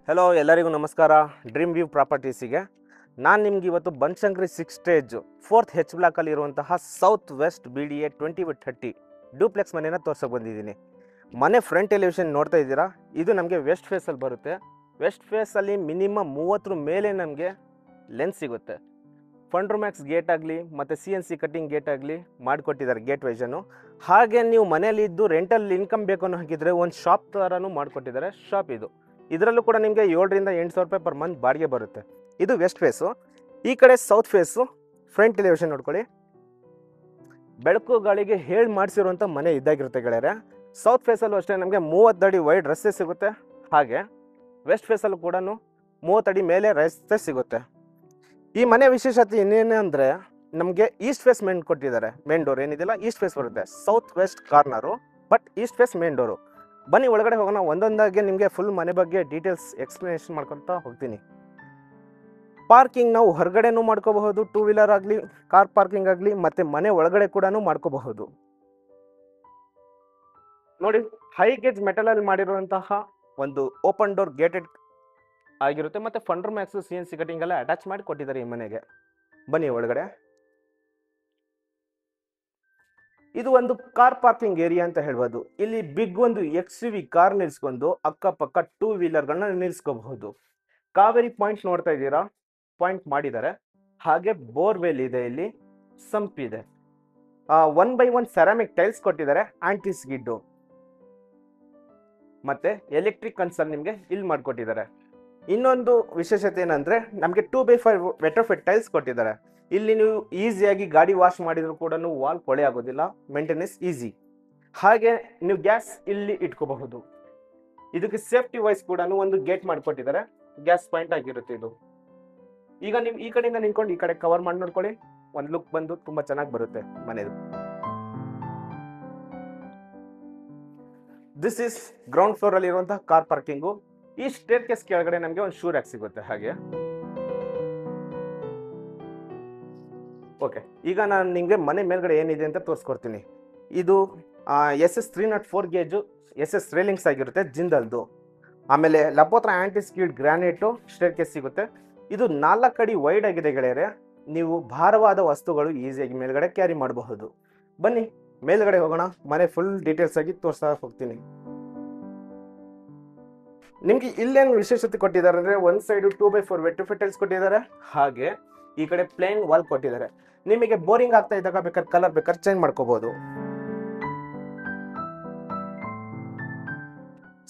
Hello ಎಲ್ಲರಿಗೂ ನಮಸ್ಕಾರ. Dream view ಪ್ರಾಪರ್ಟೀಸಿಗೆ ನಾನು ನಿಮ್ಗೆ ಇವತ್ತು ಬನಶಂಕರಿ 6 ಸ್ಟೇಜ್ 4th H ಬ್ಲಾಕಲ್ಲಿ ಇರುವಂತಹ ಸೌತ್ ವೆಸ್ಟ್ BDA 20/30 ಡೂಪ್ಲೆಕ್ಸ್ ಮನೆಯನ್ನು ತೋರ್ಸೋಕೆ ಬಂದಿದ್ದೀನಿ. ಮನೆ ಫ್ರಂಟ್ ಎಲಿವೇಷನ್ ನೋಡ್ತಾ ಇದ್ದೀರಾ, ಇದು ನಮಗೆ ವೆಸ್ಟ್ ಫೇಸಲ್ಲಿ ಬರುತ್ತೆ. ವೆಸ್ಟ್ ಫೇಸಲ್ಲಿ ಮಿನಿಮಮ್ 30 ಮೇಲೆ ನಮಗೆ ಲೆನ್ಸ್ ಸಿಗುತ್ತೆ. ಫಂಡ್ರೋಮ್ಯಾಕ್ಸ್ ಗೇಟ್ ಆಗಲಿ ಮತ್ತು CNC ಕಟ್ಟಿಂಗ್ ಗೇಟ್ ಆಗಲಿ ಮಾಡಿಕೊಟ್ಟಿದ್ದಾರೆ ಗೇಟ್ ವೈಸನ್ನು. ಹಾಗೆ ನೀವು ಮನೆಯಲ್ಲಿ ಇದ್ದು ರೆಂಟಲ್ ಇನ್ಕಮ್ ಬೇಕು ಅನ್ನೋ ಹಾಗಿದ್ರೆ ಒಂದು ಶಾಪ್ ಥರನೂ ಮಾಡಿಕೊಟ್ಟಿದ್ದಾರೆ. ಶಾಪ್ ಇದರಲ್ಲೂ ಕೂಡ ನಿಮಗೆ 7,000 to 8,000 ರೂಪಾಯಿ ಪರ್ ಮಂತ್ ಬಾಡಿಗೆ ಬರುತ್ತೆ. ಇದು ವೆಸ್ಟ್ ಫೇಸು. ಈ ಕಡೆ ಸೌತ್ ಫೇಸು ಫ್ರಂಟ್ ಎಲಿವೇಷನ್ ನೋಡ್ಕೊಳ್ಳಿ. ಬೆಳಕು ಗಾಳಿಗೆ ಹೇಳಿ ಮಾಡಿಸಿರುವಂಥ ಮನೆ ಇದ್ದಾಗಿರುತ್ತೆ ಗೆಳೆಯರೆ. ಸೌತ್ ಫೇಸಲ್ಲೂ ಅಷ್ಟೇ ನಮಗೆ 30 ಅಡಿ ವೈಡ್ ರಸ್ತೆ ಸಿಗುತ್ತೆ. ಹಾಗೆ ವೆಸ್ಟ್ ಫೇಸಲ್ಲೂ ಕೂಡ 30 ಅಡಿ ಮೇಲೆ ರಸ್ತೆ ಸಿಗುತ್ತೆ. ಈ ಮನೆ ವಿಶೇಷತೆ ಇನ್ನೇನು ಅಂದರೆ ನಮಗೆ ಈಸ್ಟ್ ಫೇಸ್ ಮೇನ್ ಕೊಟ್ಟಿದ್ದಾರೆ. ಮೇನ್ ಡೋರ್ ಏನಿದೆಯಲ್ಲ ಈಸ್ಟ್ ಫೇಸ್ ಬರುತ್ತೆ. South west corner but east face main door. ಬನ್ನಿ ಒಳಗಡೆ ಹೋಗೋಣ. ಒಂದೊಂದಾಗಿ ನಿಮಗೆ ಫುಲ್ ಮನೆ ಬಗ್ಗೆ ಡೀಟೇಲ್ಸ್ ಎಕ್ಸ್ಪ್ಲನೇಷನ್ ಮಾಡ್ಕೊತಾ ಹೋಗ್ತೀನಿ. ಪಾರ್ಕಿಂಗ್ ನಾವು ಹೊರಗಡೆನೂ ಮಾಡ್ಕೋಬಹುದು, 2 ವೀಲರ್ ಆಗಲಿ ಕಾರ್ ಪಾರ್ಕಿಂಗ್ ಆಗಲಿ, ಮತ್ತು ಮನೆ ಒಳಗಡೆ ಕೂಡ ಮಾಡ್ಕೋಬಹುದು. ನೋಡಿ, ಹೈ ಗೇಜ್ ಮೆಟಲಲ್ಲಿ ಮಾಡಿರುವಂತಹ ಒಂದು ಓಪನ್ ಡೋರ್ ಗೇಟೆಡ್ ಆಗಿರುತ್ತೆ. ಮತ್ತು ಫಂಡ್ರೋಮ್ಯಾಕ್ಸ್ CNC ಕಟಿಂಗ್ ಎಲ್ಲ ಅಟ್ಯಾಚ್ ಮಾಡಿ ಕೊಟ್ಟಿದ್ದಾರೆ ಈ ಮನೆಗೆ. ಬನ್ನಿ ಒಳಗಡೆ. ಇದು ಒಂದು ಕಾರ್ ಪಾರ್ಕಿಂಗ್ ಏರಿಯಾ ಅಂತ ಹೇಳ್ಬೋದು. ಇಲ್ಲಿ ಬಿಗ್ ಒಂದು XUV ಕಾರ್ ನಿಲ್ಸ್ಕೊಂಡು ಅಕ್ಕಪಕ್ಕ 2 ವೀಲರ್ಗಳನ್ನ ನಿಲ್ಸ್ಕೋಬಹುದು. ಕಾವೇರಿ ಪಾಯಿಂಟ್ ನೋಡ್ತಾ ಇದ್ದೀರಾ, ಪಾಯಿಂಟ್ ಮಾಡಿದ್ದಾರೆ. ಹಾಗೆ ಬೋರ್ವೆಲ್ ಇದೆ, ಇಲ್ಲಿ ಸಂಪ್ ಇದೆ. 1/1 ಸೆರಾಮಿಕ್ ಟೈಲ್ಸ್ ಕೊಟ್ಟಿದ್ದಾರೆ, ಆಂಟಿಸ್ ಗಿಡ್ಡು ಮತ್ತೆ ಎಲೆಕ್ಟ್ರಿಕ್ ಕನ್ಸಲ್ ನಿಮಗೆ ಇಲ್ಲಿ ಮಾಡಿಕೊಟ್ಟಿದ್ದಾರೆ. ಇನ್ನೊಂದು ವಿಶೇಷತೆ ಏನಂದ್ರೆ ನಮಗೆ 2/5 ವೆಟ್ರೋಫಿಟ್ ಟೈಲ್ಸ್ ಕೊಟ್ಟಿದ್ದಾರೆ. ಇಲ್ಲಿ ನೀವು ಈಸಿಯಾಗಿ ಗಾಡಿ ವಾಶ್ ಮಾಡಿದ್ರು ಕೂಡ ವಾಲ್ ಕೊಳೆ ಆಗೋದಿಲ್ಲ, ಮೇಂಟೆನೆನ್ಸ್ ಈಸಿ. ಹಾಗೆ ನೀವು ಗ್ಯಾಸ್ ಇಲ್ಲಿ ಇಟ್ಕೋಬಹುದು. ಇದಕ್ಕೆ ಸೇಫ್ಟಿ ವೈಸ್ ಕೂಡ ಒಂದು ಗೇಟ್ ಮಾಡಿಕೊಟ್ಟಿದ್ದಾರೆ, ಗ್ಯಾಸ್ ಪಾಯಿಂಟ್ ಆಗಿರುತ್ತೆ ಇದು. ಈಗ ನೀವು ಈ ಕಡೆಯಿಂದ ನಿಂತ್ಕೊಂಡು ಈ ಕಡೆ ಕವರ್ ಮಾಡಿ ನೋಡ್ಕೊಳ್ಳಿ, ಒಂದು ಲುಕ್ ಬಂದು ತುಂಬಾ ಚೆನ್ನಾಗಿ ಬರುತ್ತೆ ಮನೆದು. ದಿಸ್ ಇಸ್ ಗ್ರೌಂಡ್ ಫ್ಲೋರ್ ಅಲ್ಲಿ ಇರುವಂತಹ ಕಾರ್ ಪಾರ್ಕಿಂಗು. ಈ ಸ್ಟೇರ್ ಕೇಸ್ ಕೆಳಗಡೆ ನಮಗೆ ಒಂದು ಶೂ ರ್ಯಾಕ್ ಸಿಗುತ್ತೆ. ಹಾಗೆ ಓಕೆ, ಈಗ ನಾನು ನಿಮಗೆ ಮನೆ ಮೇಲ್ಗಡೆ ಏನಿದೆ ಅಂತ ತೋರಿಸ್ಕೊಡ್ತೀನಿ. ಇದು SS 304 ಗೇಜು SS ರೇಲಿಂಗ್ಸ್ ಆಗಿರುತ್ತೆ ಜಿಂದಲ್ದು. ಆಮೇಲೆ ಲಪೋತ್ರ anti skid granite staircase ಸಿಗುತ್ತೆ. ಇದು 4 ಅಡಿ ವೈಡ್ ಆಗಿದೆ ಗೆಳೆಯರೆ. ನೀವು ಭಾರವಾದ ವಸ್ತುಗಳು ಈಸಿಯಾಗಿ ಮೇಲ್ಗಡೆ ಕ್ಯಾರಿ ಮಾಡಬಹುದು. ಬನ್ನಿ ಮೇಲ್ಗಡೆ ಹೋಗೋಣ, ಮನೆ ಫುಲ್ ಡೀಟೇಲ್ಸ್ ಆಗಿ ತೋರಿಸ್ತಾ ಹೋಗ್ತೀನಿ. ನಿಮ್ಗೆ ಇಲ್ಲೇನು ವಿಶೇಷತೆ ಕೊಟ್ಟಿದ್ದಾರೆ ಅಂದರೆ ಒಂದು ಸೈಡು 2/4 ವೆಟ್ರೋಫಿಟ್ ಟೈಲ್ಸ್ ಕೊಟ್ಟಿದ್ದಾರೆ. ಹಾಗೆ ಈ ಕಡೆ ಪ್ಲೇನ್ ವಾಲ್ ಕೊಟ್ಟಿದ್ದಾರೆ. ನಿಮಗೆ ಬೋರಿಂಗ್ ಆಗ್ತಾ ಇದ್ದಾಗ ಬೇಕಾದ್ರೆ ಕಲರ್ ಬೇಕಾದ್ರೆ ಚೇಂಜ್ ಮಾಡ್ಕೋಬಹುದು.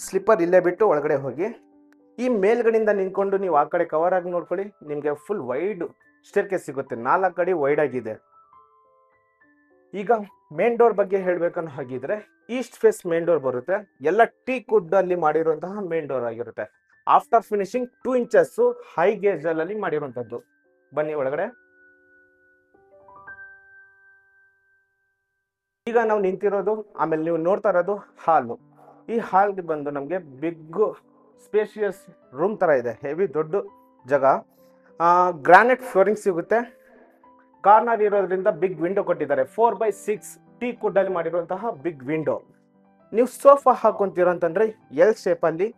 ಸ್ಲಿಪ್ಪರ್ ಇಲ್ಲೇ ಬಿಟ್ಟು ಒಳಗಡೆ ಹೋಗಿ ಈ ಮೇಲ್ಗಡೆಯಿಂದ ನಿಂತ್ಕೊಂಡು ನೀವು ಆ ಕಡೆ ಕವರ್ ಆಗಿ ನೋಡ್ಕೊಳ್ಳಿ. ನಿಮಗೆ ಫುಲ್ ವೈಡ್ ಸ್ಟೇರ್ ಕೇಸ್ ಸಿಗುತ್ತೆ, 4 ಅಡಿ ವೈಡ್ ಆಗಿದೆ. ಈಗ ಮೇನ್ ಡೋರ್ ಬಗ್ಗೆ ಹೇಳ್ಬೇಕನ್ನೋ ಹಾಗಿದ್ರೆ ಈಸ್ಟ್ ಫೇಸ್ ಮೇನ್ ಡೋರ್ ಬರುತ್ತೆ. ಎಲ್ಲ ಟೀ ಕುಡ್ ಅಲ್ಲಿ ಮಾಡಿರುವಂತಹ ಮೇನ್ ಡೋರ್ ಆಗಿರುತ್ತೆ. After finishing 2 inches high gauge ಅಲ್ಲಿ ಮಾಡಿರುವಂತದ್ದು. ಬನ್ನಿ ಒಳಗಡೆ. ಈಗ ನಾವು ನಿಂತಿರೋದು, ಆಮೇಲೆ ನೀವು ನೋಡ್ತಾ ಇರೋದು ಹಾಲು. ಈ ಹಾಲ್ಗೆ ಬಂದು ನಮಗೆ ಬಿಗ್ ಸ್ಪೇಷಿಯಸ್ ರೂಮ್ ತರ ಇದೆ, ಹೆವಿ ದೊಡ್ಡ ಜಾಗ. ಗ್ರಾನೈಟ್ ಫ್ಲೋರಿಂಗ್ ಸಿಗುತ್ತೆ. ಕಾರ್ನರ್ ಇರೋದ್ರಿಂದ ಬಿಗ್ ವಿಂಡೋ ಕೊಟ್ಟಿದ್ದಾರೆ. 4/6 ಟೀ ಕುಡ್ ಅಲ್ಲಿ ಮಾಡಿರುವಂತಹ ಬಿಗ್ ವಿಂಡೋ. ನೀವು ಸೋಫಾ ಹಾಕೊಂತೀರ ಅಂತಂದ್ರೆ L ಶೇಪ್ ಅಲ್ಲಿ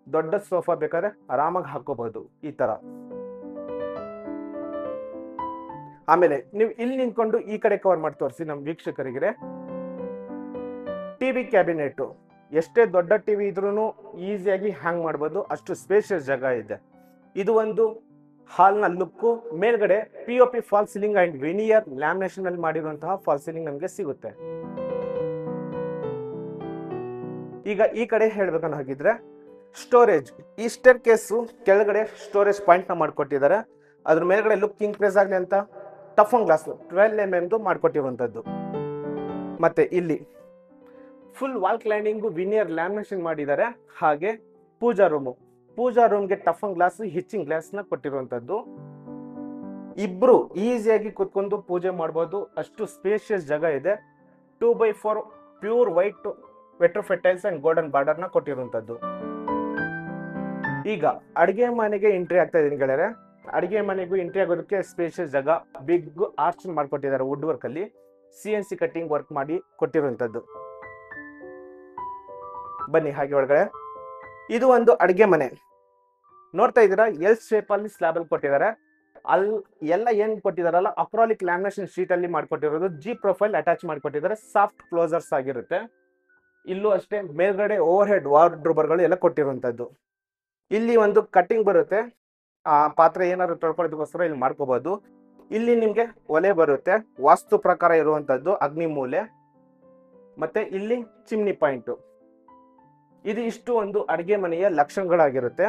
ದೊಡ್ಡ ಸೋಫಾ ಬೇಕಾದ್ರೆ ಆರಾಮಾಗಿ ಹಾಕೋಬಹುದು ಈ ತರ. ಆಮೇಲೆ ನೀವು ಇಲ್ಲಿ ನಿಂತ್ಕೊಂಡು ಈ ಕಡೆ ಕವರ್ ಮಾಡಿ ತೋರಿಸಿ ನಮ್ಮ ವೀಕ್ಷಕರಿಗೆ. ಟಿವಿ ಕ್ಯಾಬಿನೆಟ್, ಎಷ್ಟೇ ದೊಡ್ಡ ಟಿವಿ ಇದ್ರೂ ಈಸಿಯಾಗಿ ಹ್ಯಾಂಗ್ ಮಾಡ್ಬೋದು, ಅಷ್ಟು ಸ್ಪೇಷಿಯಸ್ ಜಾಗ ಇದೆ. ಇದು ಒಂದು ಹಾಲ್ನ ಲುಕ್ಕು. ಮೇಲ್ಗಡೆ POP fall ceiling and veneer lamination ಅಲ್ಲಿ ಮಾಡಿರುವಂತಹ ಫಾಲ್ ಸೀಲಿಂಗ್ ನಮಗೆ ಸಿಗುತ್ತೆ. ಈಗ ಈ ಕಡೆ ಹೇಳ್ಬೇಕನ್ನ ಹಾಗಿದ್ರೆ ಸ್ಟೋರೇಜ್. ಈ ಸ್ಟೇರ್ ಕೇಸು ಕೆಳಗಡೆ ಸ್ಟೋರೇಜ್ ಪಾಯಿಂಟ್ ನ ಮಾಡ್ಕೊಟ್ಟಿದ್ದಾರೆ. ಅದ್ರ ಮೇಲ್ಗಡೆ ಲುಕ್ ಇಂಪ್ರೆಸ್ ಆಗಲಿ ಅಂತ ಟಫನ್ ಗ್ಲಾಸ್ 12 mm ಮಾಡಿಕೊಟ್ಟಿರುವಂಥದ್ದು. ಮತ್ತೆ ಇಲ್ಲಿ ಫುಲ್ ವಾಲ್ ಕ್ಲೈಂಡಿಂಗು ವಿನಿಯರ್ ಲ್ಯಾಮಿನೇಷನ್ ಮಾಡಿದ್ದಾರೆ. ಹಾಗೆ ಪೂಜಾ ರೂಮ್ಗೆ ಟಫನ್ ಗ್ಲಾಸ್ ಹಿಚ್ಚಿಂಗ್ ಗ್ಲಾಸ್ ನ ಕೊಟ್ಟಿರುವಂಥದ್ದು. ಇಬ್ರು ಈಸಿಯಾಗಿ ಕುತ್ಕೊಂಡು ಪೂಜೆ ಮಾಡ್ಬೋದು, ಅಷ್ಟು ಸ್ಪೇಷಿಯಸ್ ಜಾಗ ಇದೆ. 2/4 pure white vitrified tiles and golden border ನ ಕೊಟ್ಟಿರುವಂಥದ್ದು. ಈಗ ಅಡಿಗೆ ಮನೆಗೆ ಎಂಟ್ರಿ ಆಗ್ತಾ ಇದೀನಿ ಗೆಳೆಯರೆ. ಅಡಿಗೆ ಮನೆಗೂ ಎಂಟ್ರಿ ಆಗೋದಕ್ಕೆ ಸ್ಪೇಷಿಯಸ್ ಜಾಗ, ಬಿಗ್ ಆರ್ಚ್ ಮಾಡ್ಕೊಟ್ಟಿದ್ದಾರೆ ವುಡ್ ವರ್ಕ್ ಅಲ್ಲಿ, CNC ಕಟ್ಟಿಂಗ್ ವರ್ಕ್ ಮಾಡಿ ಕೊಟ್ಟಿರುವಂಥದ್ದು. ಬನ್ನಿ ಹಾಗೆ ಒಳಗಡೆ. ಇದು ಒಂದು ಅಡಿಗೆ ಮನೆ. ನೋಡ್ತಾ ಇದ್ದೀರಾ ಎಲ್ ಶೇಪ್ ಅಲ್ಲಿ ಸ್ಲಾಬ್ ಅಲ್ಲಿ ಕೊಟ್ಟಿದ್ದಾರೆ. ಅಲ್ಲಿ ಎಲ್ಲ ಏನ್ ಕೊಟ್ಟಿದಾರಲ್ಲ ಅಕ್ರಾಲಿಕ್ ಲ್ಯಾಮಿನೇಷನ್ ಶೀಟ್ ಅಲ್ಲಿ ಮಾಡ್ಕೊಟ್ಟಿರೋದು. ಜಿ ಪ್ರೊಫೈಲ್ ಅಟ್ಯಾಚ್ ಮಾಡ್ಕೊಟ್ಟಿದ್ದಾರೆ. ಸಾಫ್ಟ್ ಕ್ಲೋಸರ್ಸ್ ಆಗಿರುತ್ತೆ. ಇಲ್ಲೂ ಅಷ್ಟೇ ಮೇಲ್ಗಡೆ ಓವರ್ ಹೆಡ್ ವಾರ್ಡ್ರೋಬರ್ಗಳು ಎಲ್ಲ ಕೊಟ್ಟಿರುವಂತದ್ದು. ಇಲ್ಲಿ ಒಂದು ಕಟ್ಟಿಂಗ್ ಬರುತ್ತೆ. ಆ ಪಾತ್ರೆ ಏನಾದ್ರು ತೊಳ್ಕೊಳ್ಳೋದಕ್ಕೋಸ್ಕರ ಇಲ್ಲಿ ಮಾಡ್ಕೋಬಹುದು. ಇಲ್ಲಿ ನಿಮ್ಗೆ ಒಲೆ ಬರುತ್ತೆ, ವಾಸ್ತು ಪ್ರಕಾರ ಇರುವಂತದ್ದು, ಅಗ್ನಿ ಮೂಲೆ, ಮತ್ತೆ ಇಲ್ಲಿ ಚಿಮ್ನಿ ಪಾಯಿಂಟ್. ಇದು ಇಷ್ಟು ಒಂದು ಅಡಿಗೆ ಮನೆಯ ಲಕ್ಷಣಗಳಾಗಿರುತ್ತೆ.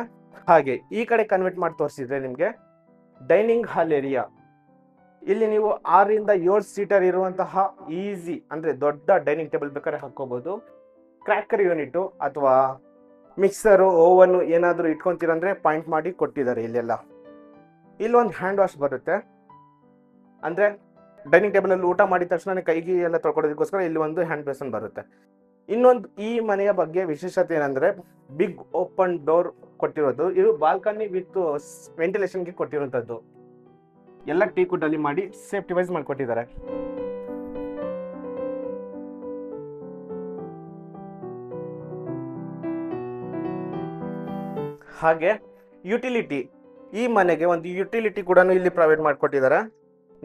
ಹಾಗೆ ಈ ಕಡೆ ಕನ್ವರ್ಟ್ ಮಾಡಿ ತೋರಿಸಿದ್ರೆ ನಿಮ್ಗೆ ಡೈನಿಂಗ್ ಹಾಲ್ ಏರಿಯಾ. ಇಲ್ಲಿ ನೀವು 6ರಿಂದ 7 ಸೀಟರ್ ಇರುವಂತಹ ಈಸಿ ಅಂದ್ರೆ ದೊಡ್ಡ ಡೈನಿಂಗ್ ಟೇಬಲ್ ಬೇಕಾದ್ರೆ ಹಾಕೋಬಹುದು. ಕ್ರ್ಯಾಕರ್ ಯೂನಿಟ್ ಅಥವಾ ಮಿಕ್ಸರ್ ಓವನ್ ಏನಾದ್ರು ಇಟ್ಕೊಂತೀರಂದ್ರೆ ಪಾಯಿಂಟ್ ಮಾಡಿ ಕೊಟ್ಟಿದ್ದಾರೆ ಇಲ್ಲೆಲ್ಲ. ಇಲ್ಲೊಂದು ಹ್ಯಾಂಡ್ ವಾಶ್ ಬರುತ್ತೆ. ಅಂದ್ರೆ ಡೈನಿಂಗ್ ಟೇಬಲ್ ಅಲ್ಲಿ ಊಟ ಮಾಡಿದ ತಕ್ಷಣ ಕೈಗೆ ಎಲ್ಲ ತೊಳ್ಕೊಳ್ಳೋದಕ್ಕೋಸ್ಕರ ಇಲ್ಲಿ ಒಂದು ಹ್ಯಾಂಡ್ ಬೇಸನ್ ಬರುತ್ತೆ. ಇನ್ನೊಂದು ಈ ಮನೆಯ ಬಗ್ಗೆ ವಿಶೇಷತೆ ಏನಂದ್ರೆ ಬಿಗ್ ಓಪನ್ ಡೋರ್ ಕೊಟ್ಟಿರೋದು. ಇದು ಬಾಲ್ಕನಿ ವಿತ್ ವೆಂಟಿಲೇಷನ್ಗೆ ಕೊಟ್ಟಿರುವಂತದ್ದು. ಎಲ್ಲ ಟೀ ಕುಡ್ ಅಲ್ಲಿ ಮಾಡಿ ಸೇಫ್ಟಿ ವೈಸ್ ಮಾಡಿಕೊಟ್ಟಿದ್ದಾರೆ. ಹಾಗೆ ಯುಟಿಲಿಟಿ, ಈ ಮನೆಗೆ ಒಂದು ಯುಟಿಲಿಟಿ ಕೂಡ ಇಲ್ಲಿ ಪ್ರೊವೈಡ್ ಮಾಡಿಕೊಟ್ಟಿದ್ದಾರೆ.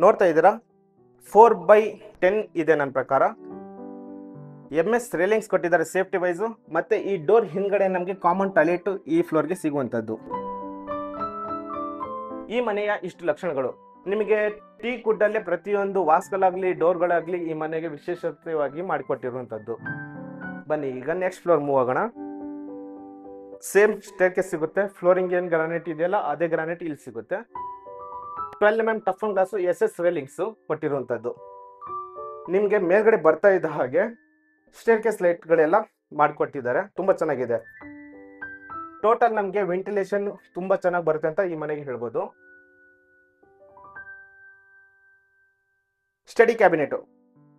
ನೋಡ್ತಾ ಇದ್ದೀರಾ 4x10 ಇದೆ ನನ್ನ ಪ್ರಕಾರ. MS ರೇಲಿಂಗ್ಸ್ ಕೊಟ್ಟಿದ್ದಾರೆ ಸೇಫ್ಟಿ ವೈಸು. ಮತ್ತೆ ಈ ಡೋರ್ ಹಿಂದ್ಗಡೆ ನಮಗೆ ಕಾಮನ್ ಟಾಯ್ಲೆಟ್ ಈ ಫ್ಲೋರ್ಗೆ ಸಿಗುವಂತದ್ದು. ಈ ಮನೆಯ ಇಷ್ಟು ಲಕ್ಷಣಗಳು ನಿಮಗೆ ಟೀ ಕುಡ್ಡಲ್ಲೇ ಪ್ರತಿಯೊಂದು ವಾಸ್ಗಳಾಗ್ಲಿ ಡೋರ್ಗಳಾಗ್ಲಿ ಈ ಮನೆಗೆ ವಿಶೇಷವಾಗಿ ಮಾಡಿಕೊಟ್ಟಿರುವಂತದ್ದು. ಬನ್ನಿ ಈಗ ನೆಕ್ಸ್ಟ್ ಫ್ಲೋರ್ ಮೂವ್ ಆಗೋಣ. ಸೇಮ್ ಸ್ಟೇರ್ಕೇಸ್ ಸಿಗುತ್ತೆ. ಫ್ಲೋರಿಂಗ್ ಏನ್ ಗ್ರಾನೈಟ್ ಇದೆಯಲ್ಲ ಅದೇ ಗ್ರಾನೈಟ್ ಇಲ್ಲಿ ಸಿಗುತ್ತೆ. 12mm tough and glass SS railings ಕೊಟ್ಟಿರುವಂತದ್ದು. ನಿಮ್ಗೆ ಮೇಲ್ಗಡೆ ಬರ್ತಾ ಇದ್ದ ಹಾಗೆ ಸ್ಟೇರ್ಕೇಸ್ ಲೈಟ್ಗಳೆಲ್ಲ ಮಾಡಿಕೊಟ್ಟಿದ್ದಾರೆ. ತುಂಬಾ ಚೆನ್ನಾಗಿದೆ. ಟೋಟಲ್ ನಮ್ಗೆ ವೆಂಟಿಲೇಷನ್ ತುಂಬಾ ಚೆನ್ನಾಗಿ ಬರುತ್ತೆ ಅಂತ ಈ ಮನೆಗೆ ಹೇಳ್ಬೋದು. ಸ್ಟಡಿ ಕ್ಯಾಬಿನೆಟ್,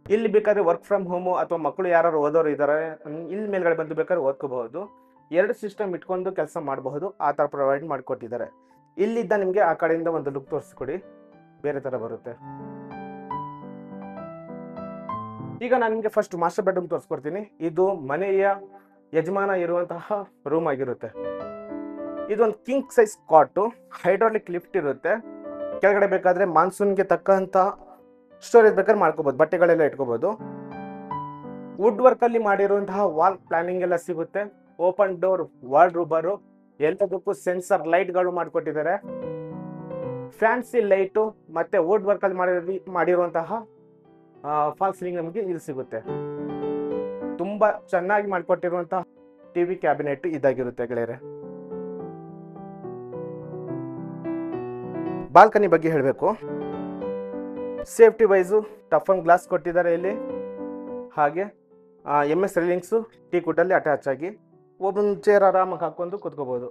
ಇಲ್ಲಿ ಬೇಕಾದ್ರೆ ವರ್ಕ್ ಫ್ರಮ್ ಹೋಮ್ ಅಥವಾ ಮಕ್ಕಳು ಯಾರು ಓದೋರು ಇದ್ದಾರೆ ಇಲ್ಲಿ ಮೇಲ್ಗಡೆ ಬಂದು ಬೇಕಾದ್ರೆ ಓದ್ಕೋಬಹುದು. 2 ಸಿಸ್ಟಮ್ ಇಟ್ಕೊಂಡು ಕೆಲಸ ಮಾಡಬಹುದು. ಆ ತರ ಪ್ರೊವೈಡ್ ಮಾಡಿಕೊಟ್ಟಿದ್ದಾರೆ. ಇಲ್ಲಿದ್ದ ನಿಮ್ಗೆ ಆ ಕಡೆಯಿಂದ ಒಂದು ಲುಕ್ ತೋರಿಸ್ಕೊಡಿ, ಬೇರೆ ತರ ಬರುತ್ತೆ. ಈಗ ನಾನು ನಿಮಗೆ ಫಸ್ಟ್ ಮಾಸ್ಟರ್ ಬೆಡ್ರೂಮ್ ತೋರಿಸ್ಕೊಡ್ತೀನಿ. ಇದು ಮನೆಯ ಯಜಮಾನ ಇರುವಂತಹ ರೂಮ್ ಆಗಿರುತ್ತೆ. ಇದೊಂದು king size cot, hydraulic lift ಇರುತ್ತೆ. ಕೆಳಗಡೆ ಬೇಕಾದ್ರೆ ಮಾನ್ಸೂನ್ಗೆ ತಕ್ಕಂತ ಸ್ಟೋರೇಜ್ ಬೇಕಾದ್ರೆ ಮಾಡ್ಕೋಬಹುದು, ಬಟ್ಟೆಗಳೆಲ್ಲ ಇಟ್ಕೋಬಹುದು. ವುಡ್ ವರ್ಕ್ ಅಲ್ಲಿ ಮಾಡಿರುವಂತಹ ವಾಲ್ ಪ್ಲಾನಿಂಗ್ ಎಲ್ಲ ಸಿಗುತ್ತೆ. ಓಪನ್ ಡೋರ್ ವಾರ್ಡ್ರೋಬರ್, ಎಲ್ಲದಕ್ಕೂ ಸೆನ್ಸರ್ ಲೈಟ್ಗಳು ಮಾಡಿಕೊಟ್ಟಿದ್ದಾರೆ. ಫ್ಯಾನ್ಸಿ ಲೈಟು ಮತ್ತೆ ವುಡ್ ವರ್ಕ್ ಅಲ್ಲಿ ಮಾಡಿರುವಂತಹ ಫಾಲ್ ಸೀಲಿಂಗ್ ನಮಗೆ ಇಲ್ಲಿ ಸಿಗುತ್ತೆ. ತುಂಬಾ ಚೆನ್ನಾಗಿ ಮಾಡಿಕೊಟ್ಟಿರುವಂತಹ ಟಿವಿ ಕ್ಯಾಬಿನೆಟ್ ಇದಾಗಿರುತ್ತೆ ಗೆಳೆಯರೆ. ಬಾಲ್ಕನಿ ಬಗ್ಗೆ ಹೇಳಬೇಕು. Safety wise tough and glass ಕೊಟ್ಟಿದ್ದಾರೆ ಇಲ್ಲಿ. ಹಾಗೆ MS ರೇಲಿಂಗ್ಸು ಟೀ ಕುಡ್ಡಲ್ಲಿ ಅಟ್ಯಾಚ್ ಆಗಿ ಒಬ್ಬೊಂದು ಚೇರ್ ಆರಾಮಾಗಿ ಹಾಕೊಂಡು ಕೂತ್ಕೋಬಹುದು.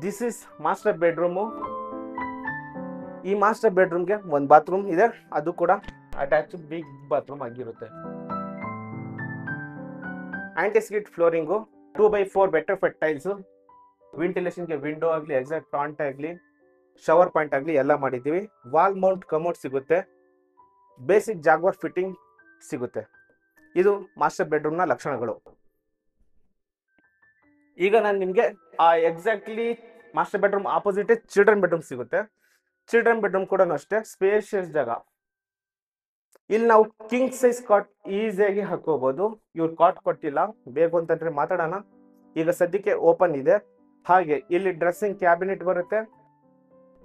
This is master bedroom. ಈ ಮಾಸ್ಟರ್ ಬೆಡ್ರೂಮ್ಗೆ ಒಂದು ಬಾತ್ರೂಮ್ ಇದೆ, ಅದು ಕೂಡ ಅಟ್ಯಾಚ್ ಬಿಗ್ ಬಾತ್ರೂಮ್ ಆಗಿರುತ್ತೆ. ಆಂಟಿಸ್ಕಿಟ್ ಫ್ಲೋರಿಂಗು, 2x4 ಬೆಟರ್ ಫೆಟ್ ಟೈಲ್ಸ್, ವೆಂಟಿಲೇಷನ್ಗೆ ವಿಂಡೋ ಆಗಲಿ ಎಕ್ಸಾಕ್ಟ್ ಪಾಯಿಂಟ್ ಆಗಲಿ ಶವರ್ ಪಾಯಿಂಟ್ ಆಗಲಿ ಎಲ್ಲ ಮಾಡಿದ್ದೀವಿ. ವಾಲ್ ಮೌಂಟ್ ಕಮೋಡ್ ಸಿಗುತ್ತೆ. ಬೇಸಿಕ್ ಜಾಗ್ವಾರ್ ಫಿಟ್ಟಿಂಗ್ ಸಿಗುತ್ತೆ. ಇದು ಮಾಸ್ಟರ್ ಬೆಡ್ರೂಮ್ನ ಲಕ್ಷಣಗಳು. ಈಗ ನಾನು ನಿಮಗೆ exactly master bedroom opposite children bedroom ಸಿಗುತ್ತೆ. ಚಿಲ್ಡ್ರನ್ ಬೆಡ್ರೂಮ್ ಕೂಡ ಅಷ್ಟೇ ಸ್ಪೇಷಿಯಸ್ ಜಾಗ. ಇಲ್ಲಿ ನಾವು ಕಿಂಗ್ ಸೈಜ್ ಕಾಟ್ ಈಸಿಯಾಗಿ ಹಾಕೋಬಹುದು. ಇವ್ರು ಕಾಟ್ ಕೊಟ್ಟಿಲ್ಲ, ಬೇಕು ಅಂತಂದ್ರೆ ಮಾತಾಡೋಣ. ಈಗ ಸದ್ಯಕ್ಕೆ ಓಪನ್ ಇದೆ. ಹಾಗೆ ಇಲ್ಲಿ ಡ್ರೆಸ್ಸಿಂಗ್ ಕ್ಯಾಬಿನೆಟ್ ಬರುತ್ತೆ.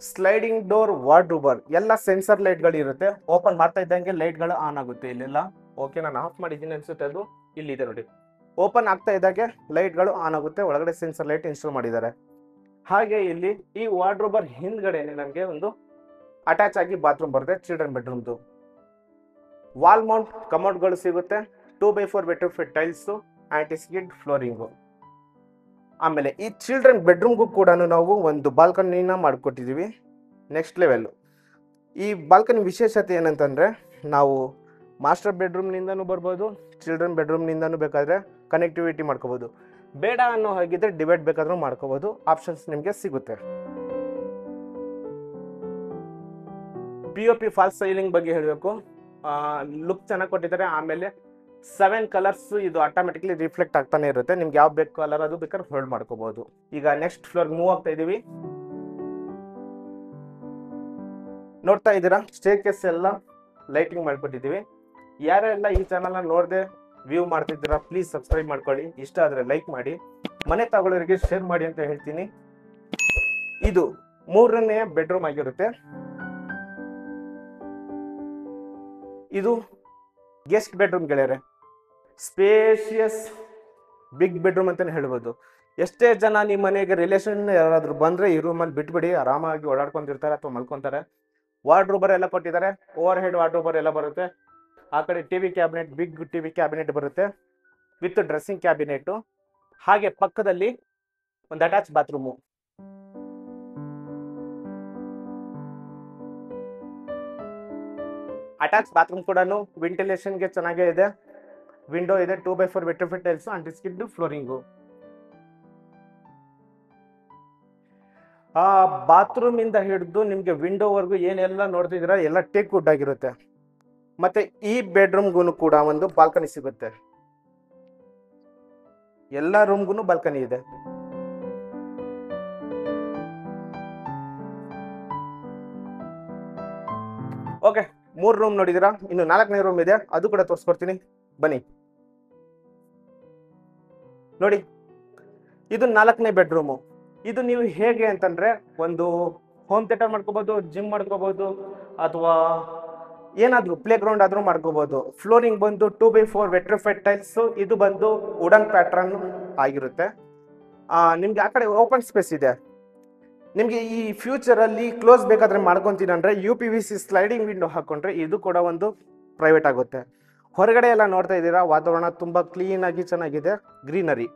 ಸ್ಲೈಡಿಂಗ್ ಡೋರ್ ವಾರ್ಡ್ರೋಬರ್, ಎಲ್ಲ ಸೆನ್ಸರ್ ಲೈಟ್ಗಳು ಇರುತ್ತೆ. ಓಪನ್ ಮಾಡ್ತಾ ಇದ್ದಂಗೆ ಲೈಟ್ಗಳು ಆನ್ ಆಗುತ್ತೆ ಇಲ್ಲೆಲ್ಲ. ಓಕೆ, ನಾನು ಆಫ್ ಮಾಡಿದ್ದೀನಿ ಅನ್ಸುತ್ತೆ, ಅದು ಇಲ್ಲಿದೆ ನೋಡಿ. ಓಪನ್ ಆಗ್ತಾ ಇದ್ದಾಗೆ ಲೈಟ್ಗಳು ಆನ್ ಆಗುತ್ತೆ. ಒಳಗಡೆ ಸೆನ್ಸರ್ ಲೈಟ್ ಇನ್ಸ್ಟಾಲ್ ಮಾಡಿದ್ದಾರೆ. ಹಾಗೆ ಇಲ್ಲಿ ಈ ವಾರ್ಡ್ರೋಬರ್ ಹಿಂದ್ಗಡೆ ನಮಗೆ ಒಂದು ಅಟ್ಯಾಚ್ ಆಗಿ ಬಾತ್ರೂಮ್ ಬರುತ್ತೆ ಚಿಲ್ಡ್ರನ್ ಬೆಡ್ರೂಮ್ದು. ವಾಲ್ ಮೌಂಟ್ ಕಮೋಡ್ಗಳು ಸಿಗುತ್ತೆ. 2x4 vitrified tiles, anti skid flooring. ಆಮೇಲೆ ಈ ಚಿಲ್ಡ್ರನ್ ಬೆಡ್ರೂಮ್ಗೂ ಕೂಡ ನಾವು ಒಂದು ಬಾಲ್ಕನಿನ ಮಾಡಿಕೊಟ್ಟಿದ್ದೀವಿ. Next level. ಈ ಬಾಲ್ಕನಿ ವಿಶೇಷತೆ ಏನಂತಂದ್ರೆ ನಾವು ಮಾಸ್ಟರ್ ಬೆಡ್ರೂಮ್ನಿಂದನೂ ಬರ್ಬೋದು, ಚಿಲ್ಡ್ರನ್ ಬೆಡ್ರೂಮ್ನಿಂದನೂ ಬೇಕಾದ್ರೆ ಕನೆಕ್ಟಿವಿಟಿ ಮಾಡ್ಕೋಬಹುದು. ಬೇಡ ಅನ್ನೋ ಹಾಗಿದ್ರೆ ಡಿವೈಡ್ ಬೇಕಾದ್ರೂ ಮಾಡ್ಕೋಬಹುದು. ಆಪ್ಷನ್ಸ್ ನಿಮಗೆ ಸಿಗುತ್ತೆ. POP ಫಾಲ್ಸ್ ಸೈಲಿಂಗ್ ಬಗ್ಗೆ ಹೇಳಬೇಕು. ಲುಕ್ ಚೆನ್ನಾಗಿ ಕೊಟ್ಟಿದ್ದಾರೆ. ಆಮೇಲೆ 7 ಕಲರ್ಸ್ ಇದು ಆಟೋಮೆಟಿಕ್ಲಿ ರಿಫ್ಲೆಕ್ಟ್ ಆಗ್ತಾನೆ ಇರುತ್ತೆ. ನಿಮ್ಗೆ ಯಾವ ಬೇಕು ಕಲರ್ ಅದು ಬೇಕಾದ್ರೆ ಹೋಲ್ಡ್ ಮಾಡ್ಕೋಬಹುದು. ಈಗ ನೆಕ್ಸ್ಟ್ ಫ್ಲೋರ್ ಮೂವ್ ಆಗ್ತಾ ಇದೀವಿ. ನೋಡ್ತಾ ಇದ್ದೀರಾ ಸ್ಟೇರ್ ಕೇಸ್ ಎಲ್ಲ ಲೈಟಿಂಗ್ ಮಾಡ್ಕೊಟ್ಟಿದ್ದೀವಿ. ಯಾರೆಲ್ಲ ಈ ಚಾನಲ್ನ ನೋಡದೆ ವ್ಯೂ ಮಾಡ್ತಿದ್ದೀರಾ ಪ್ಲೀಸ್ ಸಬ್ಸ್ಕ್ರೈಬ್ ಮಾಡ್ಕೊಳ್ಳಿ. ಇಷ್ಟ ಆದರೆ ಲೈಕ್ ಮಾಡಿ, ಮನೆ ತಗೊಳ್ಳೋರಿಗೆ ಶೇರ್ ಮಾಡಿ ಅಂತ ಹೇಳ್ತೀನಿ. ಇದು 3ನೇ ಬೆಡ್ರೂಮ್ ಆಗಿರುತ್ತೆ. ಇದು ಗೆಸ್ಟ್ ಬೆಡ್ರೂಮ್ ಗೆಳೆಯರೆ, ಸ್ಪೇಷಿಯಸ್ ಬಿಗ್ ಬೆಡ್ರೂಮ್ ಅಂತಾನೆ ಹೇಳ್ಬೋದು. ಎಷ್ಟೇ ಜನ ನಿಮ್ಮ ಮನೆಗೆ ರಿಲೇಷನ್ ಯಾರಾದ್ರೂ ಬಂದ್ರೆ ಈ ರೂಮಲ್ಲಿ ಬಿಟ್ಬಿಡಿ, ಆರಾಮಾಗಿ ಓಡಾಡ್ಕೊಂಡಿರ್ತಾರೆ ಅಥವಾ ಮಲ್ಕೊಂತಾರೆ. ವಾರ್ಡ್ರೋಬರ್ ಎಲ್ಲ ಕೊಟ್ಟಿದ್ದಾರೆ, ಓವರ್ ಹೆಡ್ ವಾರ್ಡ್ರೋಬರ್ ಎಲ್ಲ ಬರುತ್ತೆ. ಆ ಕಡೆ TV cabinet, big TV cabinet ಬರುತ್ತೆ ವಿತ್ ಡ್ರೆಸ್ಸಿಂಗ್ ಕ್ಯಾಬಿನೆಟ್. ಹಾಗೆ ಪಕ್ಕದಲ್ಲಿ ಒಂದು ಅಟ್ಯಾಚ್ ಬಾತ್ರೂಮು. ಅಟ್ಯಾಚ್ ಬಾತ್ರೂಮ್ ಕೂಡ ವೆಂಟಿಲೇಷನ್ಗೆ ಚೆನ್ನಾಗೇ ಇದೆ. ವಿಂಡೋ ಇದೆ, 2x4 vitrified tiles and skid flooring. ಆ ಬಾತ್ರೂಮ್ ಇಂದ ಹಿಡಿದು ನಿಮ್ಗೆ ವಿಂಡೋವರೆಗೂ ಏನೆಲ್ಲ ನೋಡ್ತಿದ್ದೀರಾ ಎಲ್ಲ ಟೇಕ್ ವುಡ್ ಆಗಿರುತ್ತೆ. ಮತ್ತೆ ಈ ಬೆಡ್ರೂಮ್ಗೂ ಕೂಡ ಒಂದು ಬಾಲ್ಕನಿ ಸಿಗುತ್ತೆ. ಎಲ್ಲ ರೂಮ್ಗೂ ಬಾಲ್ಕನಿ ಇದೆ. ಓಕೆ, 3 ರೂಮ್ ನೋಡಿದಿರಾ, ಇನ್ನು 4ನೇ ರೂಮ್ ಇದೆ, ಅದು ಕೂಡ ತೋರಿಸ್ಕೊಡ್ತೀನಿ ಬನ್ನಿ. ನೋಡಿ, ಇದು 4ನೇ ಬೆಡ್ರೂಮು. ಇದು ನೀವು ಹೇಗೆ ಅಂತಂದ್ರೆ ಒಂದು ಹೋಮ್ ಥಿಯೇಟರ್ ಮಾಡ್ಕೋಬಹುದು, ಜಿಮ್ ಮಾಡ್ಕೋಬಹುದು, ಅಥವಾ ಏನಾದ್ರು ಪ್ಲೇ ಗ್ರೌಂಡ್ ಆದ್ರೂ ಮಾಡ್ಕೋಬಹುದು. ಫ್ಲೋರಿಂಗ್ ಬಂದು 2x4 ವೆಟ್ರಿಫೈಡ್ ಟೈಲ್ಸ್. ಇದು ಬಂದು ವುಡನ್ ಪ್ಯಾಟ್ರನ್ ಆಗಿರುತ್ತೆ. ನಿಮ್ಗೆ ಆ ಕಡೆ ಓಪನ್ ಸ್ಪೇಸ್ ಇದೆ. ನಿಮ್ಗೆ ಈ ಫ್ಯೂಚರ್ ಅಲ್ಲಿ ಕ್ಲೋಸ್ ಬೇಕಾದ್ರೆ ಮಾಡ್ಕೊಂತೀನಿ ಅಂದ್ರೆ UPVC ಸ್ಲೈಡಿಂಗ್ ವಿಂಡೋ ಹಾಕೊಂಡ್ರೆ ಇದು ಕೂಡ ಒಂದು ಪ್ರೈವೇಟ್ ಆಗುತ್ತೆ. ಹೊರಗಡೆ ಎಲ್ಲ ನೋಡ್ತಾ ಇದ್ದೀರಾ, ವಾತಾವರಣ ತುಂಬಾ ಕ್ಲೀನ್ ಆಗಿ ಚೆನ್ನಾಗಿದೆ, ಗ್ರೀನರಿ.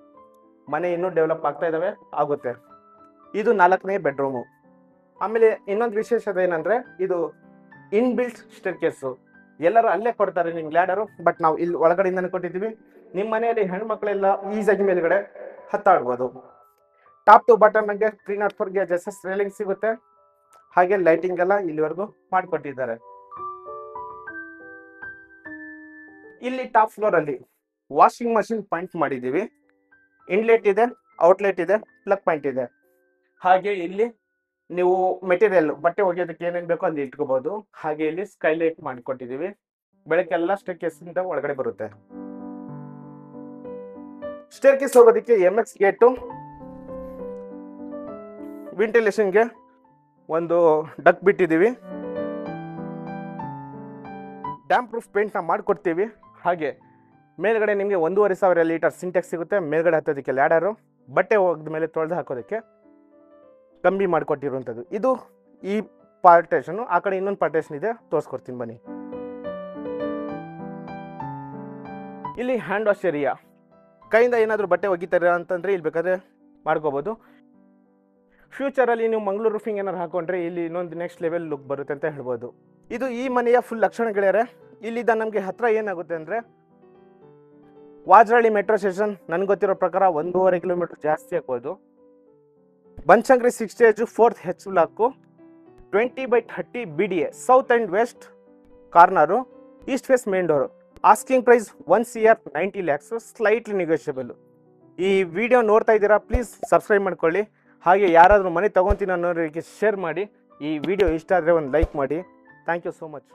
ಮನೆ ಇನ್ನೂ ಡೆವಲಪ್ ಆಗ್ತಾ ಇದಾವೆ, ಆಗುತ್ತೆ. ಇದು 4ನೇ ಬೆಡ್ರೂಮು. ಆಮೇಲೆ ಇನ್ನೊಂದು ವಿಶೇಷತೆ ಏನಂದ್ರೆ ಇದು ಇನ್ಬಿಲ್ಟ್ ಸ್ಟೇರ್ ಕೇಸು. ಎಲ್ಲರೂ ಅಲ್ಲೇ ಕೊಡ್ತಾರೆ ನಿಮ್ಗೆ ಲ್ಯಾಡರು, ಬಟ್ ನಾವು ಇಲ್ಲಿ ಒಳಗಡೆಯಿಂದನೇ ಕೊಟ್ಟಿದ್ದೀವಿ. ನಿಮ್ಮ ಮನೆಯಲ್ಲಿ ಹೆಣ್ಮಕ್ಳೆಲ್ಲ ಈಸಾಗಿ ಮೇಲ್ಗಡೆ ಹತ್ತಾಡ್ಬೋದು. ಟಾಪ್ ಟು ಬಾಟಮ್ ನಂಗೆ 304 ಗೇಜಸ್ ರೇಲಿಂಗ್ ಸಿಗುತ್ತೆ. ಹಾಗೆ ಲೈಟಿಂಗ್ ಎಲ್ಲ ಇಲ್ಲಿವರೆಗೂ ಮಾಡಿಕೊಟ್ಟಿದ್ದಾರೆ. ಇಲ್ಲಿ ಟಾಪ್ ಫ್ಲೋರ್ ಅಲ್ಲಿ ವಾಷಿಂಗ್ ಮಷಿನ್ ಪಾಯಿಂಟ್ ಮಾಡಿದ್ದೀವಿ. ಇನ್ಲೆಟ್ ಇದೆ, ಔಟ್ಲೆಟ್ ಇದೆ, ಪ್ಲಗ್ ಪಾಯಿಂಟ್ ಇದೆ. ಹಾಗೆ ಇಲ್ಲಿ ನೀವು ಮೆಟೀರಿಯಲ್ ಬಟ್ಟೆ ಒಗೆಯೋದಕ್ಕೆ ಏನೇನು ಬೇಕೋ ಅಲ್ಲಿ ಇಟ್ಕೋಬಹುದು. ಹಾಗೆ ಇಲ್ಲಿ ಸ್ಕೈಲೈಟ್ ಮಾಡಿಕೊಟ್ಟಿದ್ದೀವಿ. ಬೆಳಕೆಲ್ಲ ಸ್ಟೇರ್ ಕೇಸ್ ಇಂದ ಒಳಗಡೆ ಬರುತ್ತೆ. ಸ್ಟೇರ್ ಕೇಸ್ ಹೋಗೋದಕ್ಕೆ MX ಗೇಟು, ವೆಂಟಿಲೇಷನ್ಗೆ ಒಂದು ಡಕ್ ಬಿಟ್ಟಿದ್ದೀವಿ. ಡ್ಯಾಮ್ ಪ್ರೂಫ್ ಪೇಂಟ್ನ ಮಾಡಿಕೊಡ್ತೀವಿ. ಹಾಗೆ ಮೇಲ್ಗಡೆ ನಿಮಗೆ 1,500 ಲೀಟರ್ ಸಿಂಟೆಕ್ಸ್ ಸಿಗುತ್ತೆ. ಮೇಲ್ಗಡೆ ಹತ್ತೋದಕ್ಕೆ ಲ್ಯಾಡರು, ಬಟ್ಟೆ ಒಗೆದ ಮೇಲೆ ತೊಳೆದು ಹಾಕೋದಕ್ಕೆ ಕಂಬಿ ಮಾಡಿಕೊಟ್ಟಿರುವಂಥದ್ದು. ಇದು ಈ ಪಾರ್ಟೇಷನು. ಆ ಕಡೆ ಇನ್ನೊಂದು ಪಾರ್ಟೇಷನ್ ಇದೆ, ತೋರಿಸ್ಕೊಡ್ತೀನಿ ಬನ್ನಿ. ಇಲ್ಲಿ ಹ್ಯಾಂಡ್ ವಾಶ್ ಏರಿಯಾ. ಕೈಯಿಂದ ಏನಾದರೂ ಬಟ್ಟೆ ಒಗಿತಾರೆ ಅಂತಂದರೆ ಇಲ್ಲಿ ಬೇಕಾದ್ರೆ ಮಾಡ್ಕೋಬೋದು. ಫ್ಯೂಚರಲ್ಲಿ ನೀವು ಮಂಗಳೂರು ರೂಫಿಂಗ್ ಏನಾದ್ರು ಹಾಕೊಂಡ್ರೆ ಇಲ್ಲಿ ಇನ್ನೊಂದು ನೆಕ್ಸ್ಟ್ ಲೆವೆಲ್ ಲುಕ್ ಬರುತ್ತೆ ಅಂತ ಹೇಳ್ಬೋದು. ಇದು ಈ ಮನೆಯ ಫುಲ್ ಲಕ್ಷಣಗಳಿದ್ದಾರೆ. ಇಲ್ಲಿದ್ದ ನಮಗೆ ಹತ್ರ ಏನಾಗುತ್ತೆ ಅಂದರೆ ವಾಜರಳ್ಳಿ ಮೆಟ್ರೋ ಸ್ಟೇಷನ್ ನನಗೆ ಗೊತ್ತಿರೋ ಪ್ರಕಾರ 1.5 ಕಿಲೋಮೀಟರ್ ಜಾಸ್ತಿ ಆಗ್ಬೋದು. Banashankari 6 stage 4th H block 20/30 BDA south and west corner, east face main door. Asking price 1 CR 90 lakhs, slightly negotiable. ಈ ವಿಡಿಯೋ ನೋಡ್ತಾ ಇದ್ದೀರಾ ಪ್ಲೀಸ್ ಸಬ್ಸ್ಕ್ರೈಬ್ ಮಾಡ್ಕೊಳ್ಳಿ. ಹಾಗೆ ಯಾರಾದರೂ ಮನೆ ತೊಗೊತೀನಿ ಅನ್ನೋರಿಗೆ ಶೇರ್ ಮಾಡಿ. ಈ ವಿಡಿಯೋ ಇಷ್ಟ ಆದರೆ ಒಂದು ಲೈಕ್ ಮಾಡಿ. Thank you so much.